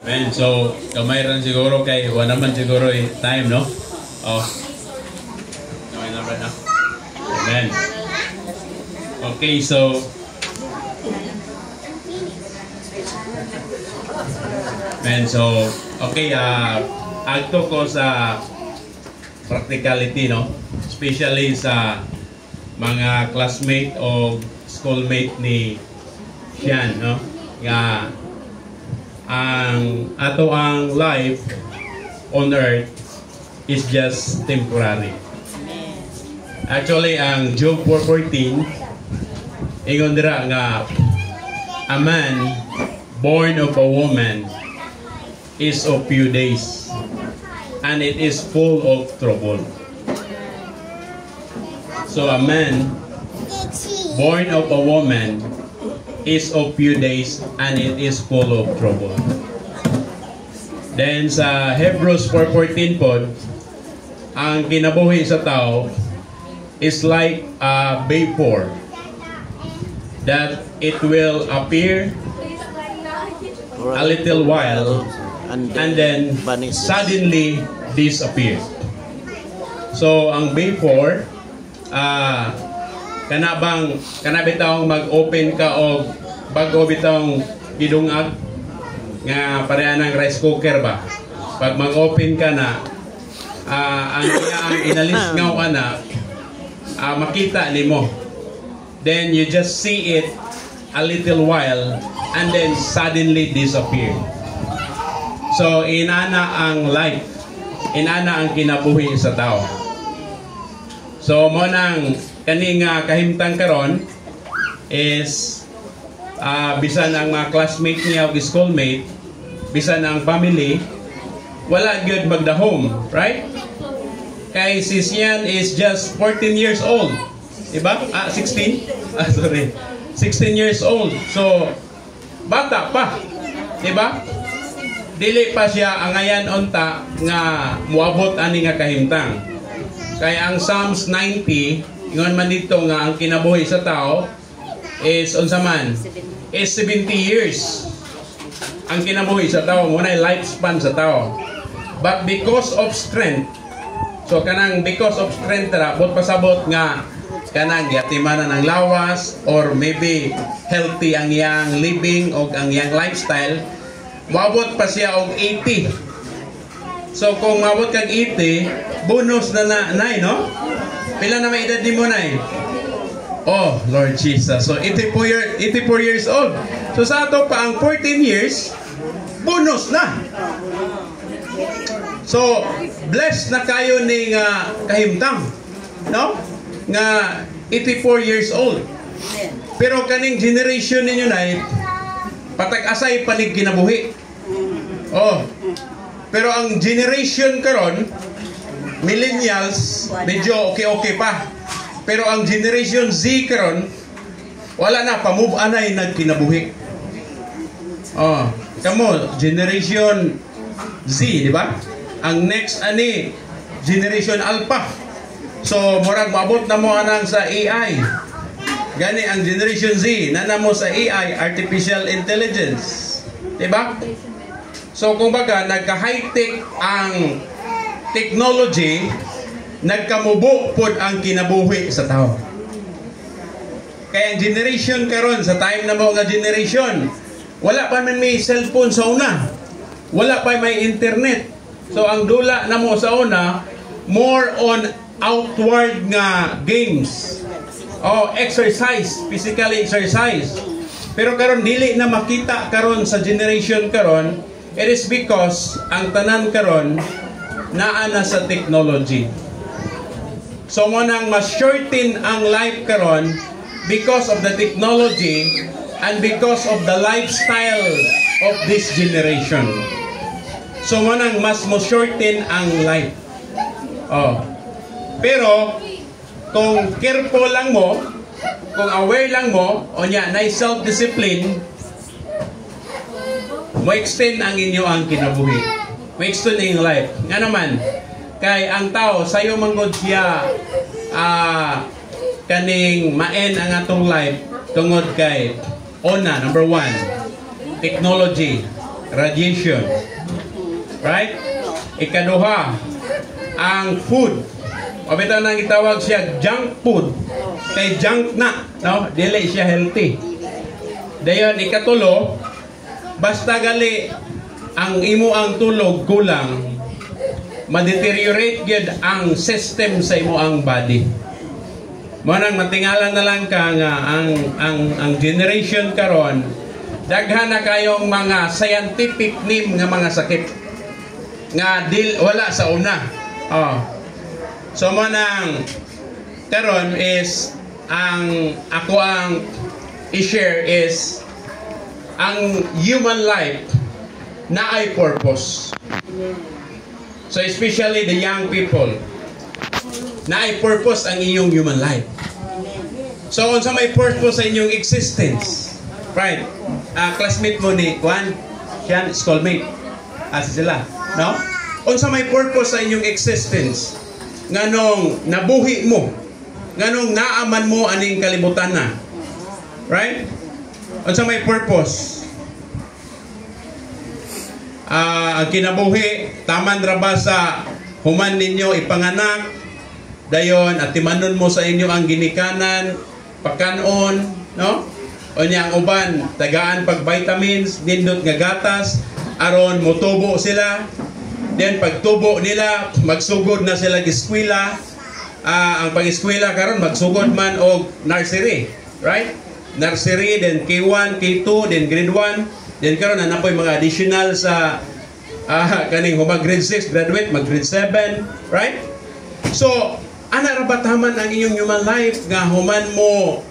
Amen. So, kamay rin siguro kay wala naman siguro time, no? Oh. Kamay na ba na? Amen. Okay, so amen. So, okay, agto ko sa practicality, no? Especially sa mga classmate o schoolmate ni Sian, no? Nga ang life on earth is just temporary. Actually, ang Job 4:14 ingon dira nga a man born of a woman is of few days and it is full of trouble. So a man born of a woman is of few days and it is full of trouble. Then sa Hebrews 4:14 po, ang kinabuhi sa tao is like a vapor that it will appear a little while and then suddenly disappear. So ang vapor kana bitawng mag-open ka o bago bitawng gidungag nga pareha ng rice cooker ba, pag mag-open ka na ang inalis nga na makita nimo, then you just see it a little while and then suddenly disappear. So inana ang life, inana ang kinabuhi sa tao. So mo nang kaning kahimtang karon is bisan ang mga classmate niya o schoolmate, bisan ang family, wala gyud magdahom, right? Kay si Sian is just 14 years old, diba? 16? Sorry, 16 years old. So bata pa, diba? Dili pa siya angayan unta nga muabot ani nga kahimtang. Kaya ang Psalms 90 ingon man dito nga ang kinabuhi sa tao is unsa man is 70 years ang kinabuhi sa tao, muna lifespan sa tao. But because of strength, so kanang because of strength ra bot pasabot nga kanang yatimanan ng lawas or maybe healthy ang iyang living o ang iyang lifestyle, maabot pa siya og 80. So kung maabot kag 80, bonus na nay, no? Pila na may edad ni mo, nay? Oh, Lord Jesus. So 84 years old. So sa ato pa ang 14 years, bonus na. So blessed na kayo ni kahimtang, no? Nga 84 years old. Pero kaning generation ninyo nay patag-asay panig kinabuhi. Oh. Pero ang generation karon, millennials, medyo okay pa. Pero ang generation Z karon, wala na, pa-move anay nagkinabuhi. Oh, kamo generation Z, di ba? Ang next ani generation Alpha. So murag maabot na mo anang sa AI. Gani ang generation Z na mo sa AI, artificial intelligence. Di ba? So kung baga nagka-high-tech ang technology, nagkamubo pod ang kinabuhi sa tao. Kaya ang generation karon sa time na mo nga generation, wala pa man may cellphone sa una, wala pa may internet. So ang dula na mo sa una, more on outward nga games o exercise, physical exercise. Pero karon dili na makita karon sa generation karon. It is because ang tanan karon naa na sa technology. So mo nang mas shorten ang life karon because of the technology and because of the lifestyle of this generation. So mo nang mas mo shorten ang life. Oh. Pero kung careful lang mo, kung aware lang mo, o nya na self-discipline, mo extend ang inyo ang kinabuhi. Mo extend ang life. Nga naman, kay ang tao sayo manggod siya kaning maen ang atong life tungod kay una, number one, technology. radiation. Right? Ikaduha, ang food. O bitaw nang itawag siya junk food. Kay junk na, no? Dili siya healthy. Dayon ikatulo, basta gali ang imo ang tulog kulang, ma-deteriorate gyud ang system sa imo ang body. Mo nang matingala na lang ka nga ang generation karon daghan na kayong mga scientific name nga mga sakit nga wala sa una. So mo nang karon is ako ang i-share is ang human life na ay purpose. So especially the young people, na ay purpose ang inyong human life. So unsa may purpose sa inyong existence? Right? Classmate mo ni Juan, siya schoolmate. Sila, no? Unsa may purpose sa inyong existence? Nganong nabuhi mo? Nganong naaman mo aning kalibutan na? Right? Unsa may purpose? Ang kinabuhi, taman ra ba sa human ninyo ipanganak, dayon at timanon mo sa inyo ang ginikanan, pagkanon, no? O niya ang uban, tagaan pag vitamins, nindot nga gatas, aron motubo sila. Then pagtubo nila, magsugod na sila eskwela. Ang pag-eskwela karon magsugod man og nursery, right? Nursery, then K1, K2, then grade 1. Then karon na napoy mga additional sa kaning humag grade 6 graduate, mag grade 7, right? So, ana ra ba taman ang inyong human life nga human mo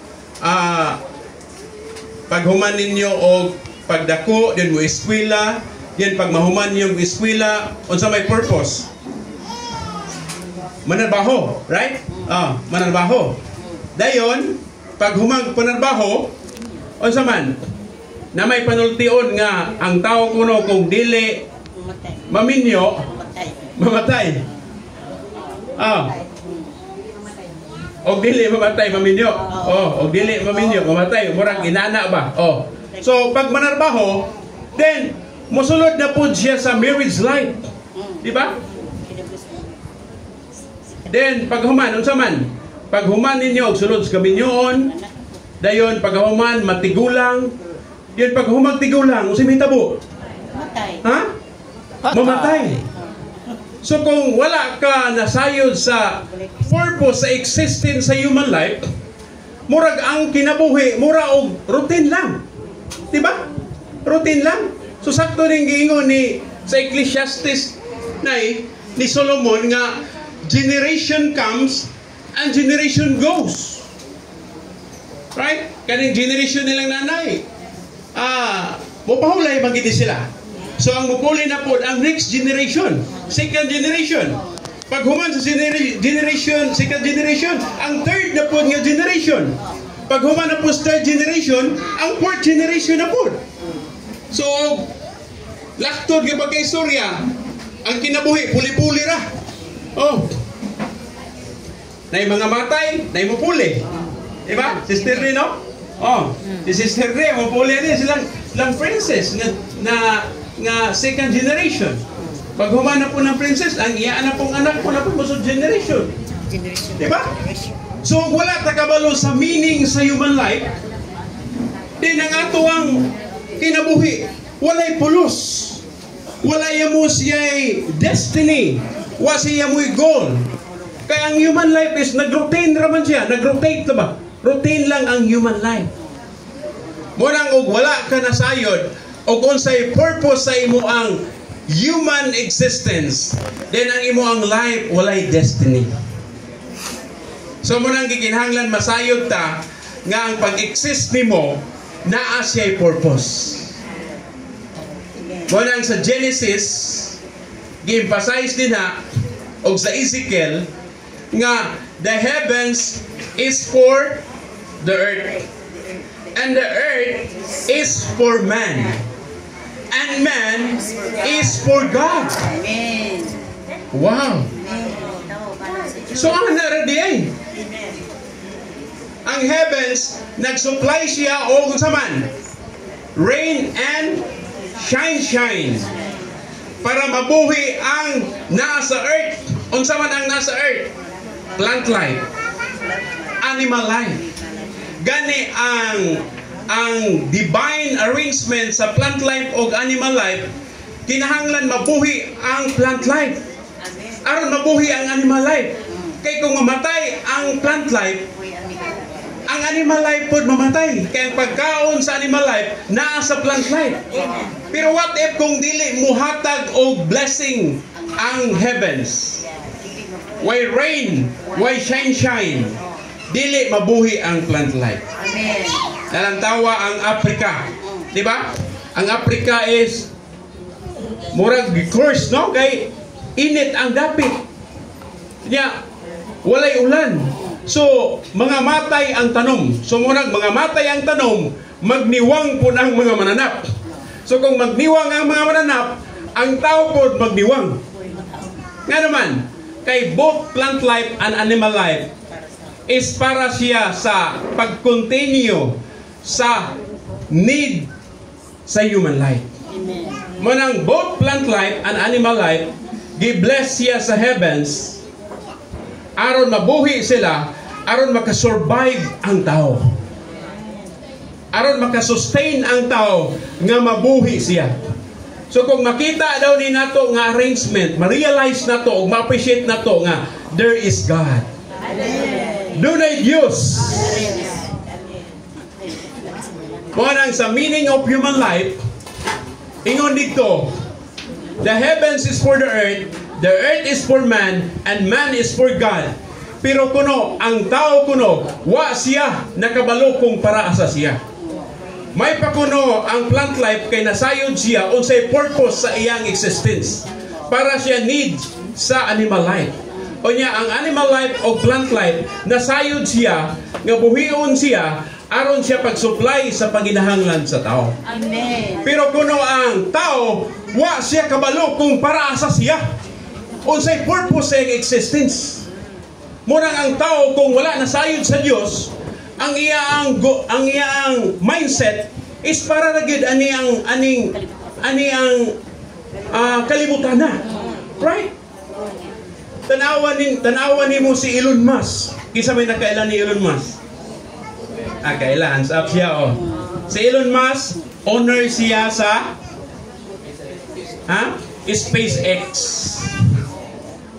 paghuman ninyo og pagdako, then mo eskwela, then pag mahuman yung eskwela, unsa may purpose? Manarbaho, right? Manarbaho. Dayon, pag humag panarbaho, unsa man? Na may panultion nga ang tao kuno kung dili maminyo, mamatay. Og dili mamatay maminyo. Og dili maminyo mamatay, murag inana ba? So pag manarbaho, then mosulod na pud siya sa marriage life. Di ba? Then pag human unsa man? Pag human ninyo og sulod sa kaminyoon, dayon pag human matigulang, yun pag humagtigulang, unsa may tabo? Mamatay. Ha? Mamatay. So kung wala ka nasayod sa purpose sa existence sa human life, murag ang kinabuhi, mura og routine lang. Di ba? Routine lang. So sakto ring giingon ni sa Ecclesiastes ni Solomon nga generation comes and generation goes. Right? Kaning generation nilang nanay. Mupahulay magidi sila. So ang mupuli na po ang next generation, second generation. Pag human sa generation, second generation, ang third na po nga generation. Pag human na po sa third generation, ang fourth generation na po. So, laktod ka kay istorya, ang kinabuhi, puli-puli ra. Nay mga matay, nay mupuli. Diba? Sister Rin, no? Si Sister Rin, mupuli rin silang princess nga second generation. Pag humana po ng princess, ang iyaan na pong anak po na po musod generation. Diba? So, wala takabalo sa meaning sa human life. Din ang ato ang kinabuhi. Walay pulos. Walay mo siya'y destiny. Wa siya mo'y goal. Kaya ang human life is nag-rotate naman siya. Nag-rotate na ba? Routine lang ang human life. Munang og wala ka nasayod o kung sa'y purpose sa imo ang human existence, then ang imo ang life walay destiny. So munang gikinahanglan masayod ta nga ang pag-exist nimo naa siya'y purpose. Munang sa Genesis gi-emphasize din ha og sa Ezekiel nga the heavens is for the earth and the earth is for man. And man is for God. Amen. Wow. So ang naradiay. Ang heavens, nagsupply siya o kung saman, rain and shine. Para mabuhi ang nasa earth. Unsa man ang nasa earth? Plant life, animal life. Gani ang divine arrangement sa plant life o animal life, kinahanglan mabuhi ang plant life. Aron mabuhi ang animal life. Kay kung mamatay ang plant life, ang animal life pod mamatay. Kaya ang pagkaon sa animal life naa sa plant life. Pero what if kung dili muhatag og blessing ang heavens? Why rain? Why shine? Dili mabuhi ang plant life. Amen. Nalantawa ang Africa. Di ba? Ang Africa is murag curse, no? Kay init ang dapit. Nya walay ulan. So, mga matay ang tanom. So, murag mga matay ang tanom, magniwang po ng mga mananap. So, kung magniwang ang mga mananap, ang tao po magniwang. Nga naman, kay both plant life and animal life is para siya sa pag-continue sa need sa human life. Manang both plant life and animal life, gi-bless siya sa heavens aron mabuhi sila, aron makasurvive ang tao. Aron makasustain ang tao nga mabuhi siya. So kung makita daw ni nato nga arrangement, ma-realize nato o ma-appreciate nato nga there is God. Dunay Diyos. Kung sa meaning of human life, ingon dito, the heavens is for the earth is for man, and man is for God. Pero kuno, ang tao kuno, wa siya nakabalo kung para asa siya. May pakuno ang plant life kay nasayod siya unsay purpose sa iyang existence. Para siya need sa animal life. O niya, ang animal life o plant life, nasayod siya, nga buhion siya, aron siya pag-supply sa panginahanglan sa tao. Amen. Pero kuno ang tao, wa siya kabalo kung para asa siya. Unsay purpose sa iyang existence. Murang ang tao kung wala nasayod sa Dios, ang iyang mindset is para na gid ani ang kalibutan na. Right? Tanawan nimo si Elon Musk. Kisa may nakailan ni Elon Musk? Kailan sa siya Si Elon Musk, owner siya sa SpaceX.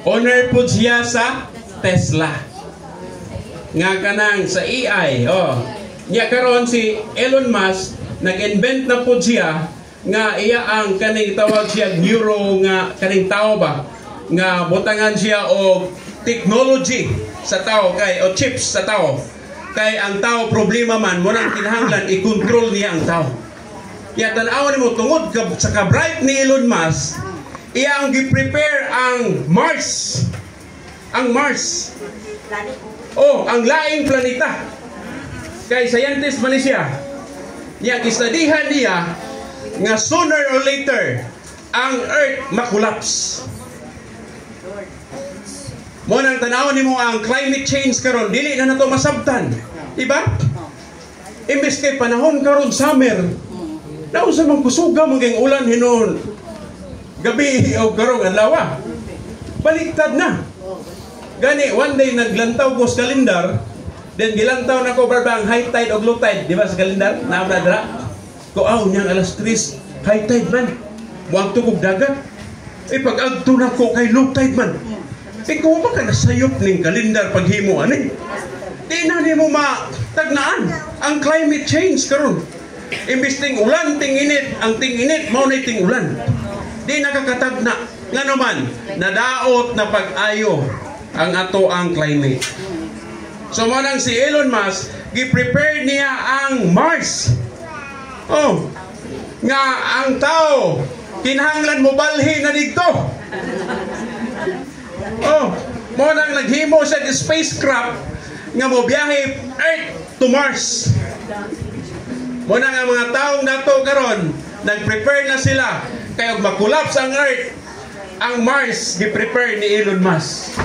Owner po siya sa Tesla. Nga kanang sa AI. Nya karon si Elon Musk nag-invent na po siya nga iya ang kaning tawag siya neuro nga kaning tao ba nga butangan siya og technology sa tao kay o chips sa tao. Kay ang tao problema man mo nang kinahanglan i-control niya ang tao. Ya tan-aw nimo tungod sa ka-bright ni Elon Musk, iya ang gi-prepare ang Mars. Ang Mars. Ang laing planeta. Kay scientist man siya. Niya gistudihan niya nga sooner or later ang Earth makulaps. Mo nang tanawon nimo ang climate change karon dili na nato masabtan. Diba? Imbes kay panahon karon summer. Nausa man kusuga maging ulan hinon. Gabi o karong adlaw. Baliktad na. Gani one day naglantaw ko sa kalendar, then gilantaw na ko barba ang high tide o low tide, di ba sa kalendar? Naabra dra. Ko niyang alas 3 high tide man. Muang tugog dagat. Pag agto na ko kay low tide man. Kung ba ka nasayop ning kalendar paghimo ani? Di na nimo matagnaan ang climate change karon. Imbis ting ulan ting init, ang ting init mao na ting ulan. Di nakakatagna. Nga naman, nadaot na pag-ayo ang ato ang climate. So mo nang si Elon Musk, gi-prepare niya ang Mars. Nga ang tao kinahanglan mo balhi na dito. Mo nang naghimo sa spacecraft nga mo biyahe Earth to Mars. Mo nang ang mga taong nato karon nag-prepare na sila kay og makulaps ang Earth, ang Mars gi-prepare ni Elon Musk.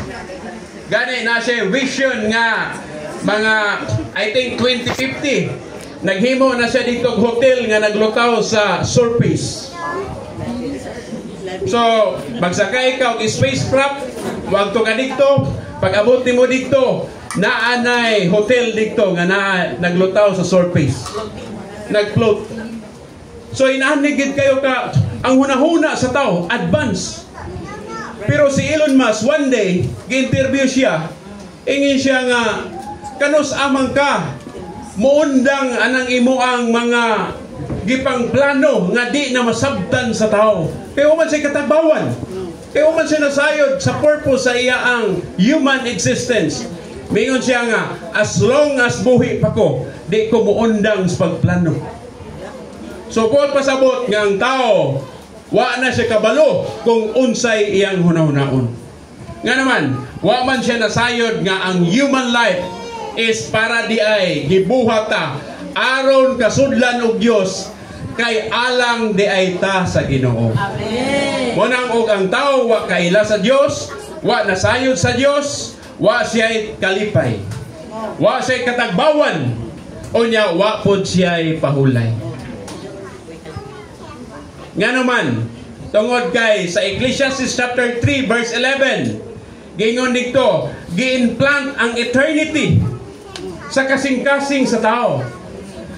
Gani na siya vision nga mga I think 2050 naghimo na siya dito hotel nga naglukaw sa surface. So, magsakay ka og spacecraft, wag to ka dito, pag abot nimo dito, naanay hotel dito nga naglutaw sa surface. Nag-float. So, inaanigid kayo ka, ang hunahuna sa tao, advance. Pero si Elon Musk, one day, gi-interview siya, ingin siya nga, kanus amang ka, muundang anang imo ang mga gipang plano nga di na masabtan sa tao. Kaya man siya katagbawan. Kaya man siya nasayod sa purpose sa iya ang human existence. Mingon siya nga, as long as buhi pa ko, di ko muundang sa pagplano. So, kung pasabot nga ang tao, wa na siya kabalo kung unsay iyang hunahunaon. Nga naman, wa man siya nasayod nga ang human life is para di ay gibuhata aron kasudlan og Dios kay alang di ay ta sa Ginoo. Amen. Munang og ang tao wa kaila sa Dios, wa nasayod sa Dios, wa siya kalipay. Wa siya katagbawan. Unya wa pod siya pahulay. Nga naman, tungod kay sa Ecclesiastes chapter 3 verse 11, gingon dito, gi-implant ang eternity sa kasing-kasing sa tao.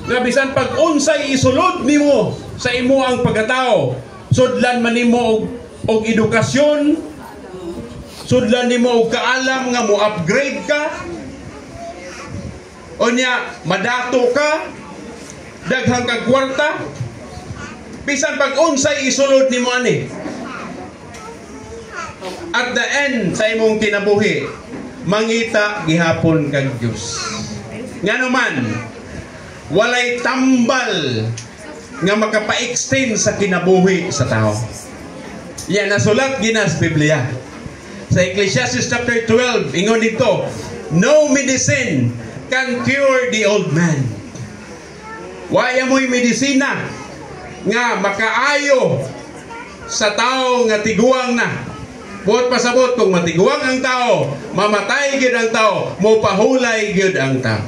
Nga bisan pag unsay isulod nimo sa imo ang pagkatao, sudlan man nimo og edukasyon, sudlan nimo og kaalam nga mo upgrade ka, unya madato ka, daghang kag kwarta, bisan pag unsay isulod nimo ani, at the end sa imong kinabuhi, mangita gihapon kag Dios. Nga naman, walay tambal nga makapa-extend sa kinabuhi sa tao. Yan nasulat gina sa Biblia. Sa Ecclesiastes chapter 12, ingon dito, no medicine can cure the old man. Waya mo'y medisina nga makaayo sa tao nga tiguang na. Buot pasabot kung matiguang ang tao, mamatay gyud ang tao, mopahulay gyud ang tao.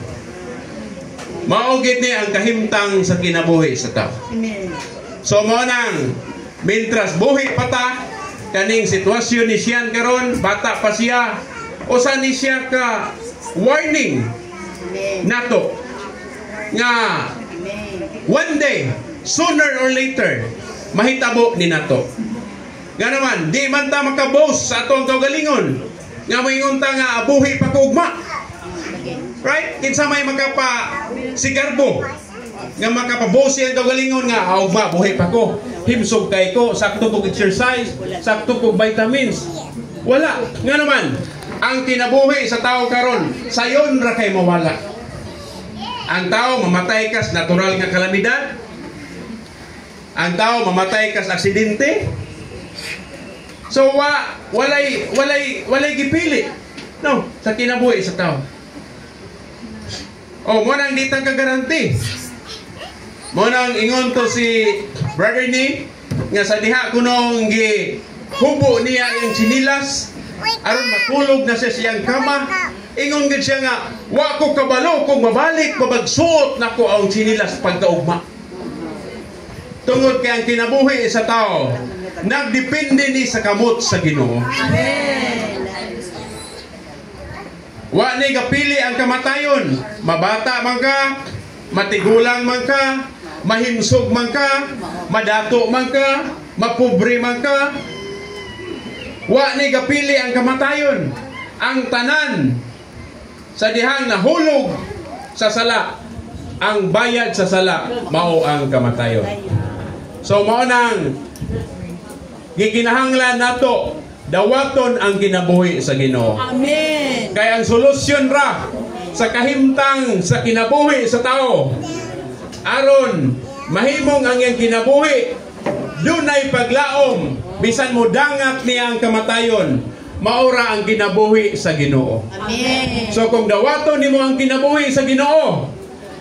Mao gid ni ang kahimtang sa kinabuhi sa tao. Amen. So mao nang mintras buhi pa ta, kaning sitwasyon ni siyan karon, bata pa siya, usa ni siya ka warning nato nga one day, sooner or later, mahitabo ni nato. Nga naman, di man ta makabos sa atong kaugalingon nga moingon ta nga buhi pa ko ugma. Right? Kinsa may makapa sigarbo nga makapabos ang kaugalingon nga ugma buhi pa ko. Himsog kay ko, sakto kog exercise, sakto kog vitamins. Wala. Nga naman, ang kinabuhi sa tao karon, sayon ra kay mawala. Ang tao mamatay kas natural nga kalamidad. Ang tao mamatay kas aksidente. So walay gipili. No, sa kinabuhi sa tao. Oh, mo nang di ta kagaranti. Mo nang ingon to si brother ni nga sa diha kunong gi hubo niya ang sinilas aron matulog na siya siyang kama. Ingon gid siya nga, wa ko kabalo kung mabalik mabagsuot nako ang sinilas pagkaugma. Tungod kay ang kinabuhi sa tao, nagdepende ni sa kamot sa Ginoo. Amen. Wa ni gapili ang kamatayon. Mabata man ka, matigulang man ka, mahimsog man ka, madato man ka, mapobre man ka. Wa ni gapili ang kamatayon. Ang tanan sa dihang nahulog sa sala, ang bayad sa sala mao ang kamatayon. So mao nang gikinahanglan nato dawaton ang kinabuhi sa Ginoo. Amen. Kaya ang solusyon ra sa kahimtang sa kinabuhi sa tao aron mahimong ang iyang kinabuhi dunay paglaom bisan mo dangat niya ang kamatayon, maura ang kinabuhi sa Ginoo. Amen. So kung dawaton nimo ang kinabuhi sa Ginoo,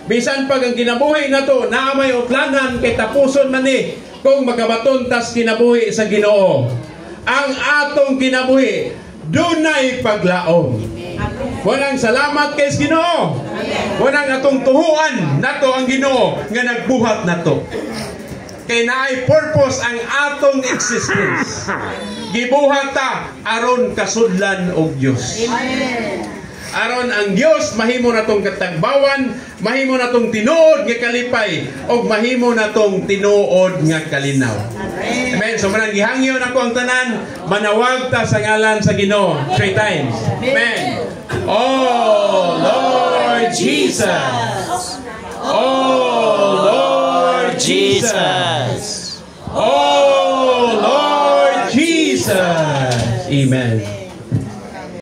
bisan pag ang kinabuhi nato naa may utlanan kay tapuson man ni kung magabatontas kinabuhi sa Ginoo. Ang atong kinabuhi dunay paglaom. Walang salamat kay Ginoo. Walang atong tuhuan nato ang Ginoo nga nagbuhat nato. kay naay purpose ang atong existence. Gibuhat ta aron kasudlan og Dios. Amen. Aron ang Dios mahimo natong katagbawan, mahimo natong tinuod nga kalipay, og mahimo natong tinuod nga kalinaw. Amen. So manang gihangyo nako ang tanan, manawag ta sa ngalan sa Ginoo 3 times. Amen. Oh Lord Jesus. Oh Lord Jesus. Oh Lord Jesus. Amen.